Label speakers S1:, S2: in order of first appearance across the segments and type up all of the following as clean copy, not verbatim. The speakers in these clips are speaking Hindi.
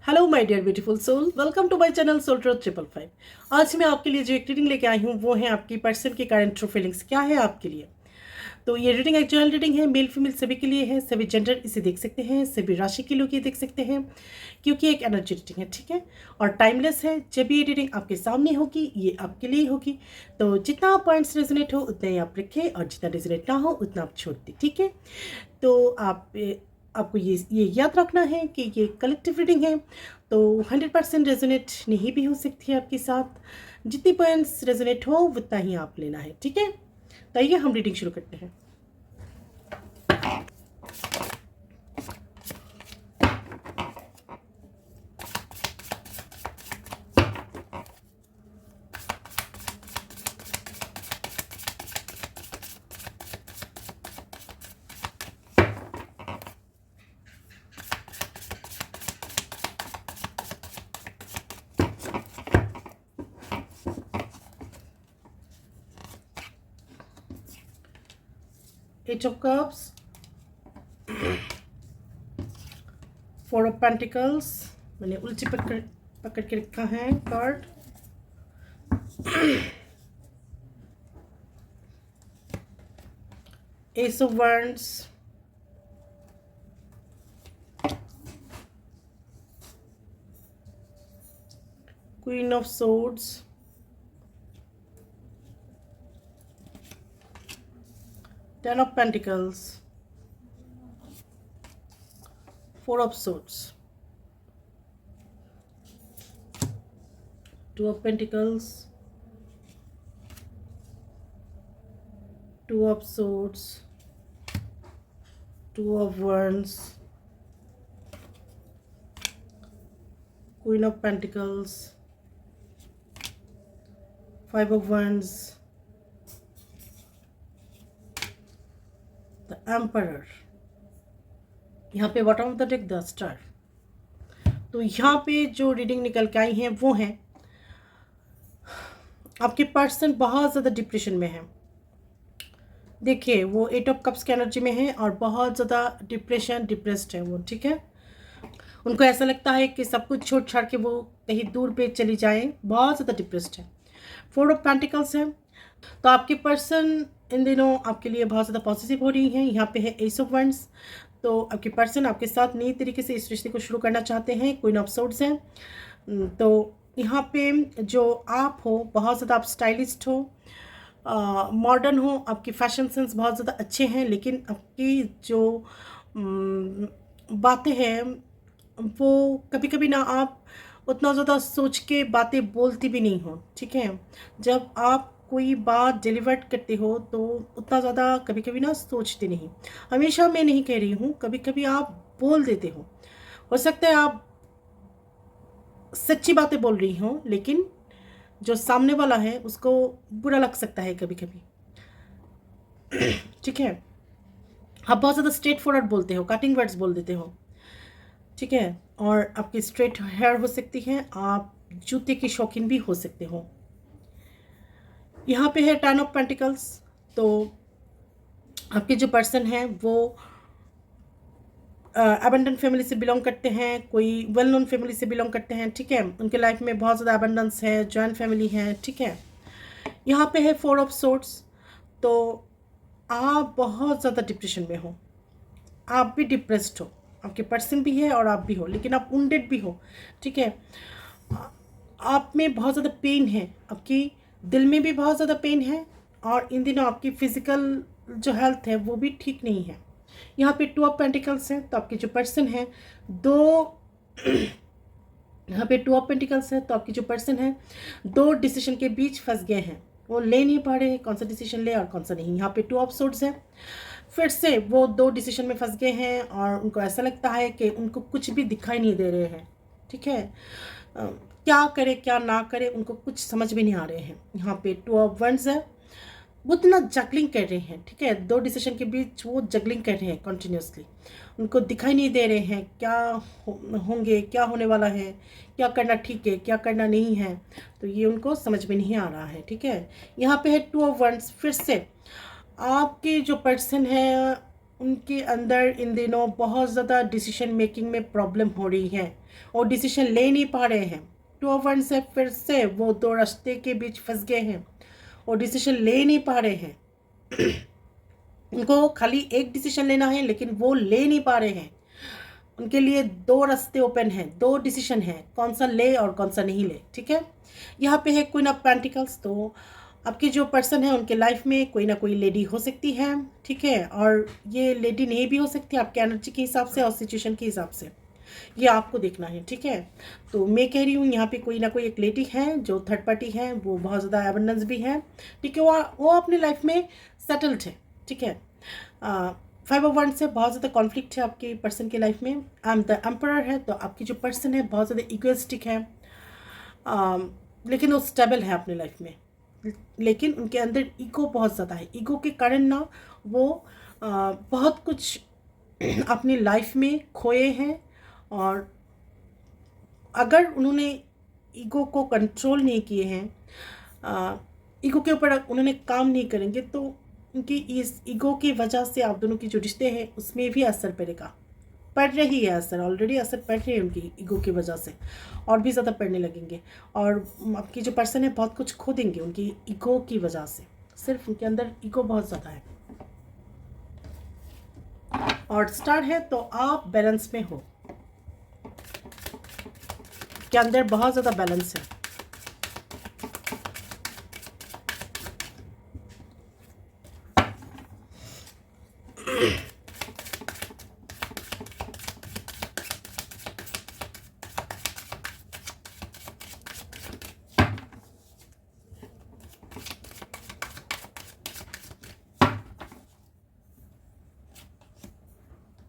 S1: Hello my dear beautiful soul, welcome to my channel soul truth 555। आज मैं आपके लिए जो एक रीडिंग लेके आई हूँ वो है आपकी पर्सन की करंट ट्रू फीलिंग्स क्या है आपके लिए। तो ये रीडिंग एक जनरल रीडिंग है, मेल फीमेल सभी के लिए है, सभी जेंडर इसे देख सकते हैं, सभी राशि के लोग ये देख सकते हैं क्योंकि एक एनर्जी रीडिंग है, ठीक है, और टाइमलेस है। जब ये रीडिंग आपके सामने होगी ये आपके लिए होगी, तो जितना पॉइंट्स रेजोनेट हो उतने ही आप रखें और जितना रेजोनेट ना हो उतना आप छोड़ दें, ठीक है। तो आपको ये याद रखना है कि ये कलेक्टिव रीडिंग है, तो 100% रेजोनेट नहीं भी हो सकती है आपके साथ। जितनी पॉइंट्स रेजोनेट हो उतना ही आप लेना है, ठीक है। तो आइए हम रीडिंग शुरू करते हैं। Eight of cups, four of pentacles, मैंने उल्टी पकड़ के रखा है card. Ace of wands, queen of swords, ten of pentacles, four of swords, two of pentacles, two of swords, two of wands, queen of pentacles, five of wands, the emperor, यहाँ पे bottom of the deck the star. तो यहाँ पे जो रीडिंग निकल के आई है वो है आपके पर्सन बहुत ज़्यादा डिप्रेशन में है। देखिए वो एट ऑफ कप्स की एनर्जी में है और बहुत ज़्यादा डिप्रेस्ड है वो, ठीक है। उनको ऐसा लगता है कि सब कुछ छोड़ छाड़ के वो कहीं दूर पे चली जाए, बहुत ज़्यादा डिप्रेस्ड है। फोर ऑफ पेंटिकल्स है, तो आपके पर्सन इन दिनों आपके लिए बहुत ज़्यादा पॉजिटिव हो रही हैं। यहाँ पे है एस ऑफ वंड्स, तो आपके पर्सन आपके साथ नई तरीके से इस रिश्ते को शुरू करना चाहते हैं। क्वीन ऑफ सोर्ड्स है, तो यहाँ पे जो आप हो बहुत ज़्यादा आप स्टाइलिस्ट हो, मॉडर्न हो, आपकी फैशन सेंस बहुत ज़्यादा अच्छे हैं, लेकिन आपकी जो बातें हैं वो कभी कभी ना आप उतना ज़्यादा सोच के बातें बोलती भी नहीं हो, ठीक है। जब आप कोई बात डिलीवर करते हो तो उतना ज़्यादा कभी कभी ना सोचते नहीं। हमेशा मैं नहीं कह रही हूँ, कभी कभी आप बोल देते हो सकता है आप सच्ची बातें बोल रही हो लेकिन जो सामने वाला है उसको बुरा लग सकता है कभी कभी, ठीक है। आप बहुत ज़्यादा स्ट्रेट फॉरवर्ड बोलते हो, कटिंग वर्ड्स बोल देते हो, ठीक है। और आपकी स्ट्रेट हेयर हो सकती है, आप जूते की शौकीन भी हो सकते हो। यहाँ पे है टेन ऑफ पेंटिकल्स, तो आपके जो पर्सन है वो अबंडेंट फैमिली से बिलोंग करते हैं, कोई वेल नोन फैमिली से बिलोंग करते हैं, ठीक है। उनके लाइफ में बहुत ज़्यादा अबंडेंस है, जॉइंट फैमिली है, ठीक है। यहाँ पे है फोर ऑफ सोर्ड्स, तो आप बहुत ज़्यादा डिप्रेशन में हो, आप भी डिप्रेस्ड हो, आपके पर्सन भी है और आप भी हो, लेकिन आप वुंडेड भी हो, ठीक है। आप में बहुत ज़्यादा पेन है, आपकी दिल में भी बहुत ज़्यादा पेन है, और इन दिनों आपकी फिजिकल जो हेल्थ है वो भी ठीक नहीं है। यहाँ पे टू ऑफ पेंटिकल्स है, तो आपके जो पर्सन है दो यहाँ पे टू ऑफ पेंटिकल्स है, तो आपकी जो पर्सन है दो डिसीजन के बीच फंस गए हैं, वो ले नहीं पा रहे हैं कौन सा डिसीजन ले और कौन सा नहीं। यहाँ पे टू ऑफ सोर्ड्स है, फिर से वो दो डिसीजन में फंस गए हैं और उनको ऐसा लगता है कि उनको कुछ भी दिखाई नहीं दे रहे हैं, ठीक है। क्या करे क्या ना करे उनको कुछ समझ में नहीं आ रहे हैं। यहाँ पे टू ऑफ वंड्स है, वो इतना जगलिंग कर रहे हैं, ठीक है। दो डिसीजन के बीच वो जगलिंग कर रहे हैं कंटिन्यूसली, उनको दिखाई नहीं दे रहे हैं क्या होंगे, क्या होने वाला है, क्या करना ठीक है क्या करना नहीं है, तो ये उनको समझ में नहीं आ रहा है, ठीक है। यहाँ पे है टू ऑफ वंड्स, फिर से आपके जो पर्सन है उनके अंदर इन दिनों बहुत ज़्यादा डिसीजन मेकिंग में प्रॉब्लम हो रही है और डिसीजन ले नहीं पा रहे हैं। 2 से फिर से वो दो रास्ते के बीच फंस गए हैं और डिसीजन ले नहीं पा रहे हैं। उनको खाली एक डिसीजन लेना है लेकिन वो ले नहीं पा रहे हैं। उनके लिए दो रास्ते ओपन हैं, दो डिसीजन हैं, कौन सा ले और कौन सा नहीं ले। ठीक है, यहाँ पे है क्वीन ऑफ पेंटिकल्स। तो आपकी जो पर्सन है उनके लाइफ में कोई ना कोई लेडी हो सकती है। ठीक है, और ये लेडी नहीं भी हो सकती आपके एनर्जी के हिसाब से और सिचुएशन के हिसाब से, ये आपको देखना है। ठीक है, तो मैं कह रही हूँ यहाँ पे कोई ना कोई एक लेडी है जो थर्ड पार्टी है, वो बहुत ज़्यादा एबंडेंस भी है। ठीक है, वो अपनी लाइफ में सेटल्ड है। ठीक है, 5 से बहुत ज़्यादा कॉन्फ्लिक्ट है आपके पर्सन की लाइफ में। आई एम द एम्परर है, तो आपकी जो पर्सन है बहुत ज़्यादा इगोइस्टिक है, लेकिन वो स्टेबल है अपनी लाइफ में। लेकिन उनके अंदर ईगो बहुत ज़्यादा है। ईगो के कारण ना वो बहुत कुछ अपनी लाइफ में खोए हैं, और अगर उन्होंने ईगो को कंट्रोल नहीं किए हैं, ईगो के ऊपर उन्होंने काम नहीं करेंगे, तो उनकी इस ईगो की वजह से आप दोनों की जो रिश्ते हैं उसमें भी असर पड़ेगा। पड़ रही है असर, ऑलरेडी असर पड़ रही है उनकी ईगो की वजह से, और भी ज़्यादा पड़ने लगेंगे। और आपकी जो पर्सन है बहुत कुछ खो देंगे उनकी ईगो की वजह से। सिर्फ उनके अंदर ईगो बहुत ज़्यादा है। और स्टार है, तो आप बैलेंस में हो, के अंदर बहुत ज़्यादा बैलेंस है।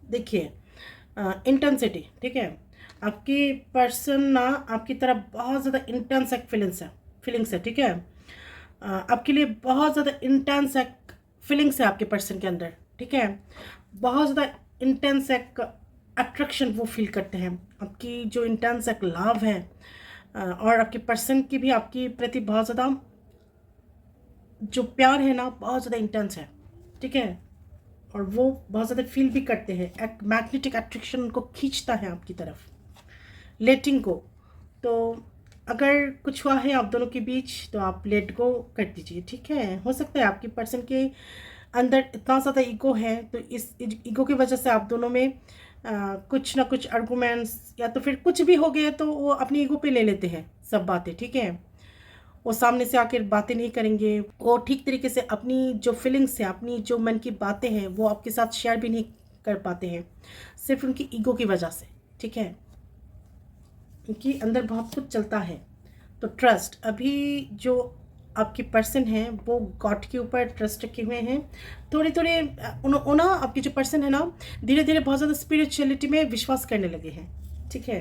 S1: देखिए, इंटेंसिटी। ठीक है, आपकी पर्सन ना आपकी तरफ बहुत ज़्यादा इंटेंस एक फीलिंग्स है। ठीक है, आपके लिए बहुत ज़्यादा इंटेंस एक फीलिंग्स है आपके पर्सन के अंदर। ठीक है, बहुत ज़्यादा इंटेंस एक अट्रैक्शन वो फील करते हैं, आपकी जो इंटेंस एक लव है। और आपके पर्सन की भी आपकी प्रति बहुत ज़्यादा जो प्यार है ना बहुत ज़्यादा इंटेंस है। ठीक है, और वो बहुत ज़्यादा फील भी करते हैं, एक मैग्नेटिक अट्रैक्शन उनको खींचता है आपकी तरफ, लेटिंग को। तो अगर कुछ हुआ है आप दोनों के बीच तो आप लेट गो कर दीजिए। ठीक है, हो सकता है आपकी पर्सन के अंदर इतना ज़्यादा ईगो है, तो इस ईगो की वजह से आप दोनों में कुछ ना कुछ आर्गूमेंट्स या तो फिर कुछ भी हो गया, तो वो अपनी ईगो पे ले लेते हैं सब बातें। ठीक है, वो सामने से आकर बातें नहीं करेंगे, वो ठीक तरीके से अपनी जो फीलिंग्स है, अपनी जो मन की बातें हैं वो आपके साथ शेयर भी नहीं कर पाते हैं, सिर्फ उनकी ईगो की वजह से। ठीक है, उनके अंदर बहुत कुछ चलता है। तो ट्रस्ट, अभी जो आपके पर्सन हैं वो गॉड के ऊपर ट्रस्ट रखे हुए हैं। थोड़े थोड़े ना आपके जो पर्सन है ना धीरे धीरे बहुत ज़्यादा स्पिरिचुअलिटी में विश्वास करने लगे हैं। ठीक है,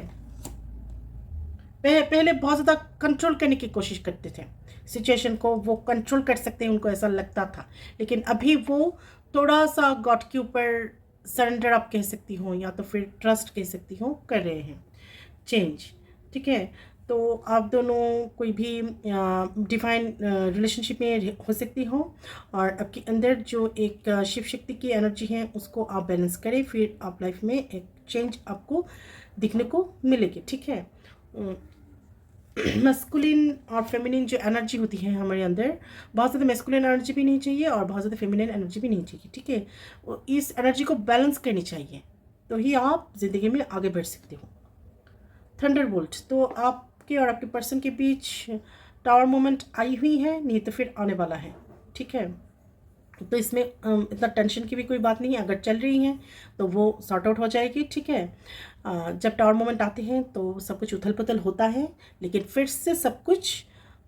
S1: पहले बहुत ज़्यादा कंट्रोल करने की कोशिश करते थे सिचुएशन को, वो कंट्रोल कर सकते हैं उनको ऐसा लगता था, लेकिन अभी वो थोड़ा सा गॉड के ऊपर सरेंडर आप कह सकती हो या तो फिर ट्रस्ट कह सकती हो कर रहे हैं चेंज। ठीक है, तो आप दोनों कोई भी डिफाइन रिलेशनशिप में हो सकती हो, और आपके अंदर जो एक शिव शक्ति की एनर्जी है उसको आप बैलेंस करें, फिर आप लाइफ में एक चेंज आपको दिखने को मिलेगी। ठीक है, मस्कुलिन और फेमिनिन जो एनर्जी होती है हमारे अंदर, बहुत ज़्यादा मस्कुलिन एनर्जी भी नहीं चाहिए और बहुत ज़्यादा फेमिनिन एनर्जी भी नहीं चाहिए। ठीक है, इस एनर्जी को बैलेंस करनी चाहिए, तो ही आप ज़िंदगी में आगे बढ़ सकते हो। थंडरबोल्ट, तो आपके और आपके पर्सन के बीच टावर मोमेंट आई हुई है, नहीं तो फिर आने वाला है। ठीक है, तो इसमें इतना टेंशन की भी कोई बात नहीं है, अगर चल रही हैं तो वो सॉर्ट आउट हो जाएगी। ठीक है, जब टावर मोमेंट आते हैं तो सब कुछ उथल पुथल होता है, लेकिन फिर से सब कुछ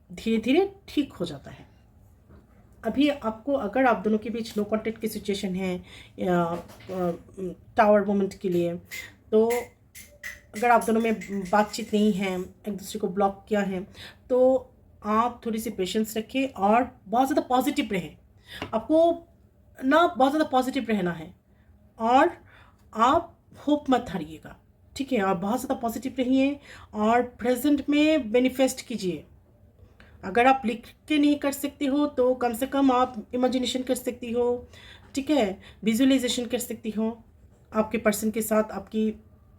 S1: धीरे धीरे ठीक हो जाता है। अभी आपको अगर आप दोनों के बीच नो कॉन्टेक्ट की सिचुएशन है या टावर मोमेंट के लिए, तो अगर आप दोनों में बातचीत नहीं है, एक दूसरे को ब्लॉक किया है, तो आप थोड़ी सी पेशेंस रखें और बहुत ज़्यादा पॉजिटिव रहें। आपको ना बहुत ज़्यादा पॉजिटिव रहना है और आप होप मत हारिएगा। ठीक है, और बहुत ज़्यादा पॉजिटिव रहिए और प्रेजेंट में मैनिफेस्ट कीजिए। अगर आप लिख के नहीं कर सकते हो तो कम से कम आप इमेजिनेशन कर सकती हो ठीक है, विजुअलाइजेशन कर सकती हो आपके पर्सन के साथ, आपकी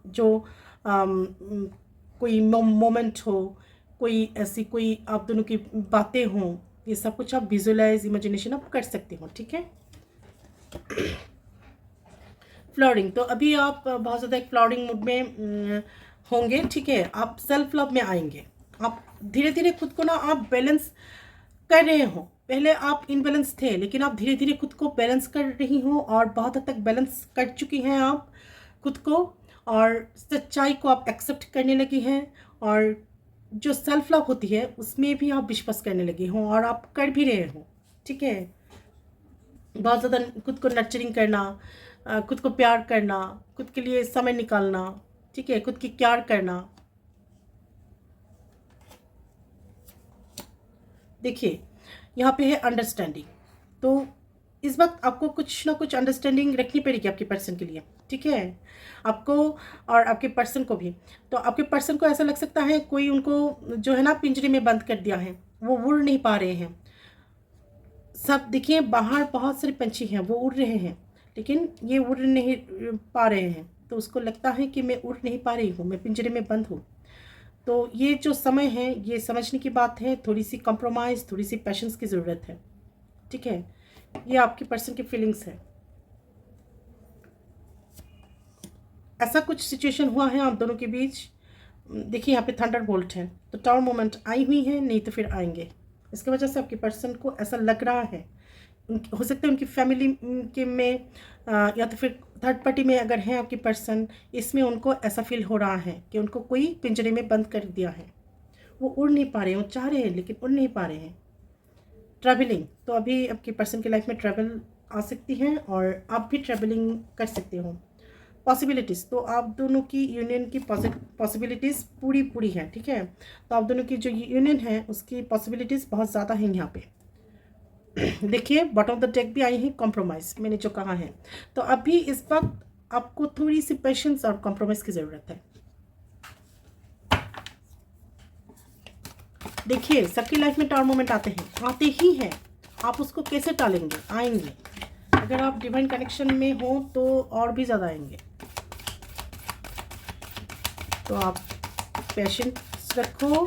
S1: जो कोई मोमेंट हो, कोई ऐसी कोई आप दोनों की बातें हों, ये सब कुछ आप विजुअलाइज इमेजिनेशन आप कर सकते हो। ठीक है, फ्लर्टिंग, तो अभी आप बहुत ज़्यादा एक फ्लर्टिंग मूड में होंगे। ठीक है, आप सेल्फ लव में आएंगे, आप धीरे धीरे खुद को ना आप बैलेंस कर रहे हो। पहले आप इनबैलेंस थे, लेकिन आप धीरे धीरे खुद को बैलेंस कर रही हो और बहुत हद तक बैलेंस कर चुकी हैं आप खुद को, और सच्चाई को आप एक्सेप्ट करने लगी हैं, और जो सेल्फ लव होती है उसमें भी आप विश्वास करने लगी हो, और आप कर भी रहे हो। ठीक है, बहुत ज़्यादा खुद को नर्चरिंग करना, खुद को प्यार करना, खुद के लिए समय निकालना, ठीक है, खुद की केयर करना। देखिए यहाँ पे है अंडरस्टैंडिंग, तो इस वक्त आपको कुछ ना कुछ अंडरस्टैंडिंग रखनी पड़ेगी आपके पर्सन के लिए। ठीक है, आपको और आपके पर्सन को भी। तो आपके पर्सन को ऐसा लग सकता है कोई उनको जो है ना पिंजरे में बंद कर दिया है, वो उड़ नहीं पा रहे हैं। सब देखिए बाहर बहुत सारे पंछी हैं, वो उड़ रहे हैं, लेकिन ये उड़ नहीं पा रहे हैं, तो उसको लगता है कि मैं उड़ नहीं पा रही हूँ, मैं पिंजरे में बंद हूँ। तो ये जो समय है, ये समझने की बात है, थोड़ी सी कंप्रोमाइज़, थोड़ी सी पेशेंस की ज़रूरत है। ठीक है, ये आपके पर्सन की फीलिंग्स है। ऐसा कुछ सिचुएशन हुआ है आप दोनों के बीच। देखिए यहाँ पे थंडर बोल्ट है, तो टावर मोमेंट आई हुई है, नहीं तो फिर आएंगे। इसकी वजह से आपके पर्सन को ऐसा लग रहा है, हो सकता है उनकी फैमिली के में या तो फिर थर्ड पार्टी में अगर है आपकी पर्सन, इसमें उनको ऐसा फील हो रहा है कि उनको कोई पिंजरे में बंद कर दिया है, वो उड़ नहीं पा रहे हैं, वो चाह रहे हैं लेकिन उड़ नहीं पा रहे हैं। ट्रैवलिंग, तो अभी आपकी पर्सन की लाइफ में ट्रैवल आ सकती है, और आप भी ट्रैवलिंग कर सकते हो। पॉसिबिलिटीज़, तो आप दोनों की यूनियन की पॉसिबिलिटीज़ पूरी पूरी है। ठीक है, तो आप दोनों की जो यूनियन है उसकी पॉसिबिलिटीज़ बहुत ज़्यादा हैं यहाँ पे। देखिए बॉटम ऑफ द डेक भी आई है, कॉम्प्रोमाइज़ मैंने जो कहा है। तो अभी इस वक्त आपको थोड़ी सी पेशेंस और कॉम्प्रोमाइज़ की ज़रूरत है। देखिए सबकी लाइफ में टावर मोमेंट आते हैं, आते ही हैं, आप उसको कैसे टालेंगे, आएंगे। अगर आप डिवाइन कनेक्शन में हो तो और भी ज़्यादा आएंगे। तो आप पेशेंस रखो,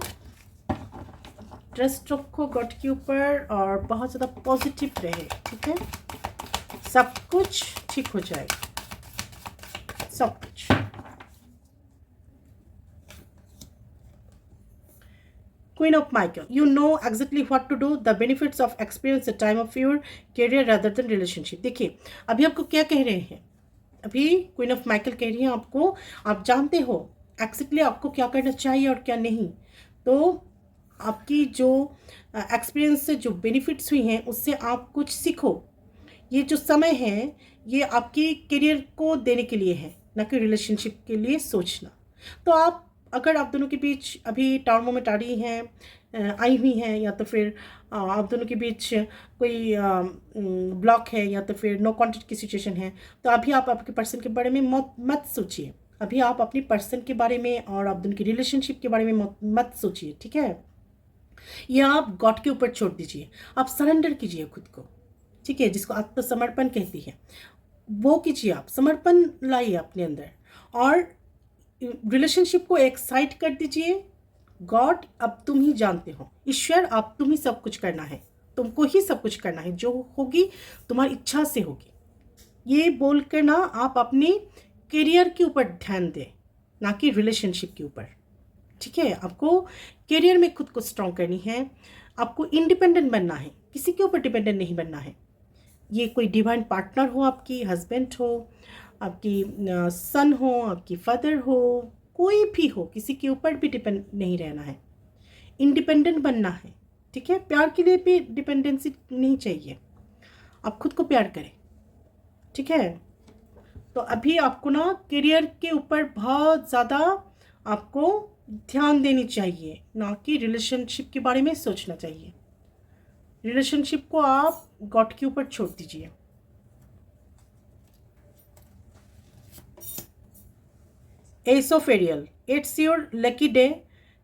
S1: ट्रस्ट रखो गॉड के ऊपर, और बहुत ज़्यादा पॉजिटिव रहे। ठीक है, सब कुछ ठीक हो जाएगा, सब कुछ। Queen of Michael, you know exactly what to do, the benefits of experience the time of your career rather than relationship। देखिए अभी आपको क्या कह रहे हैं, अभी क्वीन ऑफ माइकल कह रही हैं आपको, आप जानते हो एक्जेक्टली आपको क्या करना चाहिए और क्या नहीं। तो आपकी जो एक्सपीरियंस से जो बेनिफिट्स हुई हैं उससे आप कुछ सीखो। ये जो समय है ये आपकी करियर को देने के लिए है, ना कि रिलेशनशिप के लिए सोचना। तो आप अगर आप दोनों के बीच अभी टावर मोमेंट आ रही हैं, आई हुई हैं, या तो फिर आप दोनों के बीच कोई ब्लॉक है, या तो फिर नो कॉन्टेक्ट की सिचुएशन है, तो अभी आप आपके पर्सन के बारे में मत सोचिए। अभी आप अपनी पर्सन के बारे में और आप दोनों की रिलेशनशिप के बारे में मत सोचिए। ठीक है, ये आप गॉड के ऊपर छोड़ दीजिए, आप सरेंडर कीजिए खुद को। ठीक है, जिसको आत्मसमर्पण कहती है, वो कीजिए, आप समर्पण लाइए अपने अंदर, और रिलेशनशिप को एक साइड कर दीजिए। गॉड अब तुम ही जानते हो, ईश्वर अब तुम ही सब कुछ करना है, तुमको ही सब कुछ करना है, जो होगी तुम्हारी इच्छा से होगी। ये बोल कर ना आप अपनी करियर के ऊपर ध्यान दें, ना कि रिलेशनशिप के ऊपर। ठीक है, आपको करियर में खुद को स्ट्रॉन्ग करनी है, आपको इंडिपेंडेंट बनना है, किसी के ऊपर डिपेंडेंट नहीं बनना है। ये कोई डिवाइन पार्टनर हो, आपकी हस्बैंड हो, आपकी सन हो, आपकी फादर हो, कोई भी हो, किसी के ऊपर भी डिपेंड नहीं रहना है, इंडिपेंडेंट बनना है। ठीक है, प्यार के लिए भी डिपेंडेंसी नहीं चाहिए, आप खुद को प्यार करें। ठीक है, तो अभी आपको ना करियर के ऊपर बहुत ज़्यादा आपको ध्यान देनी चाहिए, ना कि रिलेशनशिप के बारे में सोचना चाहिए। रिलेशनशिप को आप गॉड के ऊपर छोड़ दीजिए। Ace of aerial, it's your lucky day,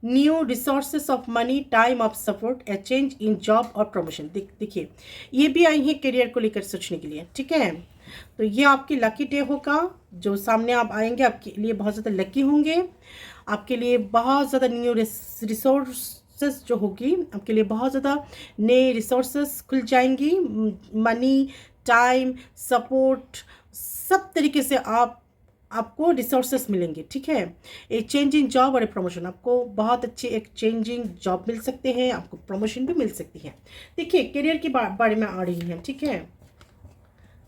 S1: new resources of money, time of support, a change in job और प्रमोशन। देखिए ये भी आई हैं करियर को लेकर सोचने के लिए, ठीक है। तो ये आपकी लकी डे होगा, जो सामने आप आएंगे आपके लिए बहुत ज़्यादा लकी होंगे, आपके लिए बहुत ज़्यादा न्यू रिसोर्सेस जो होगी, आपके लिए बहुत ज़्यादा नए रिसोर्सेस खुल जाएंगी, मनी, टाइम, सपोर्ट, सब तरीके से आपको रिसोर्सेस मिलेंगे, ठीक है। एक चेंजिंग जॉब और एक प्रमोशन, आपको बहुत अच्छे एक चेंजिंग जॉब मिल सकते हैं, आपको प्रमोशन भी मिल सकती है। देखिए करियर के बारे में आ रही है, ठीक है।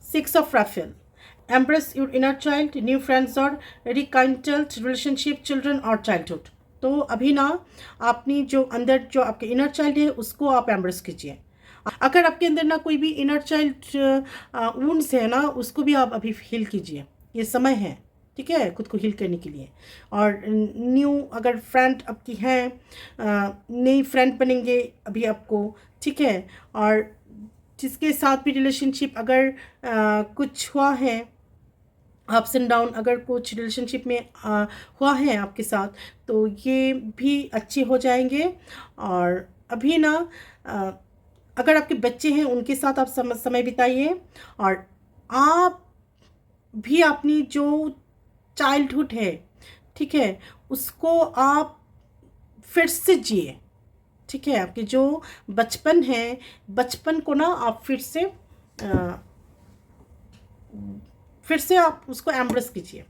S1: 6 of Raphael, embrace your inner child, new friends or rekindled relationship, children or childhood। तो अभी ना आपने जो अंदर जो आपके इनर चाइल्ड है उसको आप एम्ब्रेस कीजिए। अगर आपके अंदर ना कोई भी इनर चाइल्ड वुंड्स है ना, उसको भी आप अभी हील कीजिए, ये समय है, ठीक है, खुद को हील करने के लिए। और न्यू अगर फ्रेंड आपकी हैं, नई फ्रेंड बनेंगे अभी आपको, ठीक है। और जिसके साथ भी रिलेशनशिप अगर कुछ हुआ है, अप्स एंड डाउन अगर कुछ रिलेशनशिप में हुआ है आपके साथ, तो ये भी अच्छे हो जाएंगे। और अभी ना अगर आपके बच्चे हैं उनके साथ आप समय बिताइए, और आप भी अपनी जो चाइल्डहुड है, ठीक है, उसको आप फिर से जिए, ठीक है। आपके जो बचपन है, बचपन को ना आप फिर से आप उसको एम्ब्रेस कीजिए।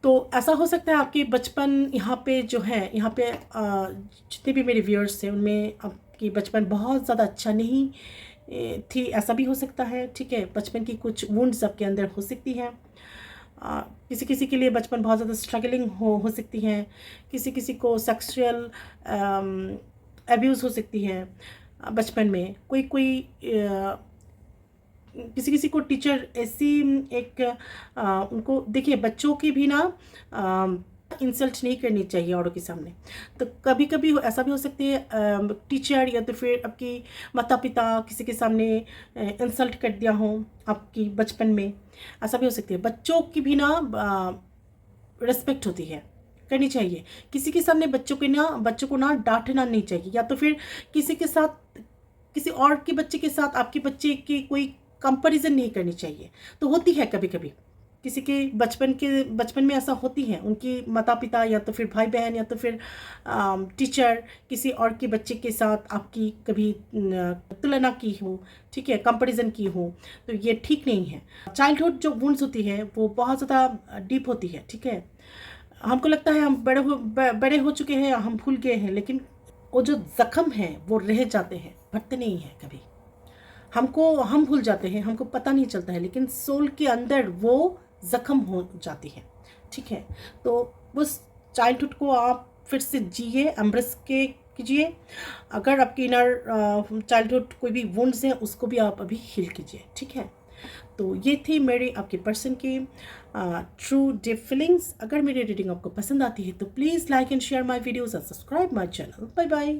S1: तो ऐसा हो सकता है आपकी बचपन यहाँ पे जो है, यहाँ पे जितने भी मेरे व्यूअर्स हैं उनमें आपकी बचपन बहुत ज़्यादा अच्छा नहीं थी, ऐसा भी हो सकता है, ठीक है। बचपन की कुछ वुंड्स आपके अंदर हो सकती हैं। किसी किसी के लिए बचपन बहुत ज़्यादा स्ट्रगलिंग हो सकती है, किसी किसी को सेक्सुअल अब्यूज़ हो सकती है बचपन में, कोई किसी किसी को टीचर ऐसी एक उनको, देखिए बच्चों की भी ना इंसल्ट नहीं करनी चाहिए औरों के सामने। तो कभी कभी ऐसा भी हो सकती है टीचर या तो फिर आपकी माता पिता किसी के सामने इंसल्ट कर दिया हो आपकी बचपन में, ऐसा भी हो सकती है। बच्चों की भी ना रिस्पेक्ट होती है, करनी चाहिए। किसी के सामने बच्चों को ना डांटना नहीं चाहिए, या तो फिर किसी के साथ, किसी और के बच्चे के साथ आपके बच्चे की कोई कंपैरिजन नहीं करनी चाहिए। तो होती है कभी कभी किसी के बचपन में ऐसा होती है, उनकी माता पिता या तो फिर भाई बहन या तो फिर टीचर किसी और के बच्चे के साथ आपकी कभी तुलना की हो, ठीक है, कंपैरिजन की हो, तो ये ठीक नहीं है। चाइल्डहुड जो वुंड्स होती है वो बहुत ज़्यादा डीप होती है, ठीक है। हमको लगता है हम बड़े हो चुके हैं, हम भूल गए हैं, लेकिन वो जो जख्म है वो रह जाते हैं, भरते नहीं हैं कभी। हम भूल जाते हैं, हमको पता नहीं चलता है, लेकिन सोल के अंदर वो जख्म हो जाती है, ठीक है। तो उस चाइल्डहुड को आप फिर से जिए, एम्ब्रेस कीजिए। अगर आपकी इनर चाइल्डहुड कोई भी वुंड्स हैं उसको भी आप अभी हील कीजिए, ठीक है। तो ये थी मेरी आपके पर्सन की ट्रू डीप फीलिंग्स। अगर मेरी रीडिंग आपको पसंद आती है तो please like and share my videos और subscribe my channel. Bye bye.